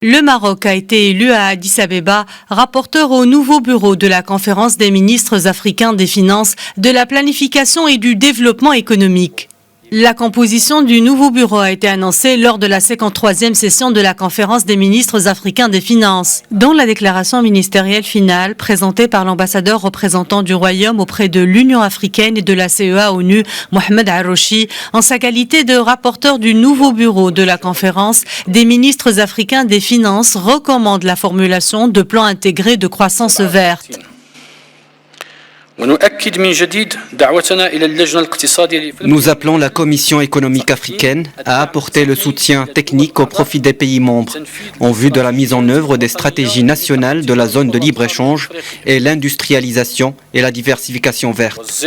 Le Maroc a été élu à Addis Abeba, rapporteur au nouveau bureau de la conférence des ministres africains des Finances, de la planification et du développement économique. La composition du nouveau bureau a été annoncée lors de la 53e session de la conférence des ministres africains des Finances. Dans la déclaration ministérielle finale présentée par l'ambassadeur représentant du Royaume auprès de l'Union africaine et de la CEA-ONU, Mohamed Arouchi, en sa qualité de rapporteur du nouveau bureau de la conférence des ministres africains des Finances, recommande la formulation de plans intégrés de croissance verte. Nous appelons la Commission économique africaine à apporter le soutien technique au profit des pays membres en vue de la mise en œuvre des stratégies nationales de la zone de libre-échange et l'industrialisation et la diversification verte.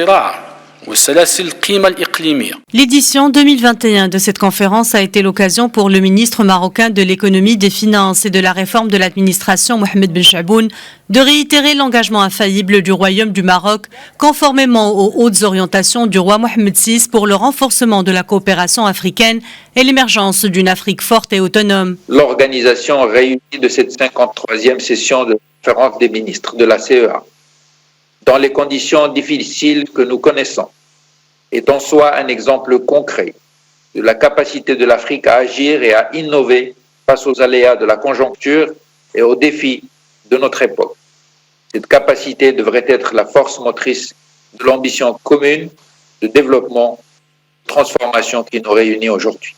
L'édition 2021 de cette conférence a été l'occasion pour le ministre marocain de l'économie, des finances et de la réforme de l'administration, Mohamed Ben Chaboun, de réitérer l'engagement infaillible du Royaume du Maroc, conformément aux hautes orientations du roi Mohamed VI pour le renforcement de la coopération africaine et l'émergence d'une Afrique forte et autonome. L'organisation réunie de cette 53e session de la conférence des ministres de la CEA, dans les conditions difficiles que nous connaissons, est en soi un exemple concret de la capacité de l'Afrique à agir et à innover face aux aléas de la conjoncture et aux défis de notre époque. Cette capacité devrait être la force motrice de l'ambition commune de développement, de transformation qui nous réunit aujourd'hui.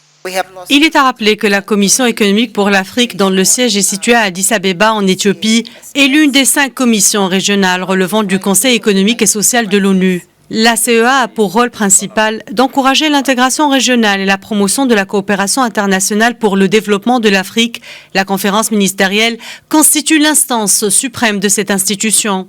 Il est à rappeler que la Commission économique pour l'Afrique, dont le siège est situé à Addis Abeba en Éthiopie, est l'une des 5 commissions régionales relevant du Conseil économique et social de l'ONU. La CEA a pour rôle principal d'encourager l'intégration régionale et la promotion de la coopération internationale pour le développement de l'Afrique. La conférence ministérielle constitue l'instance suprême de cette institution.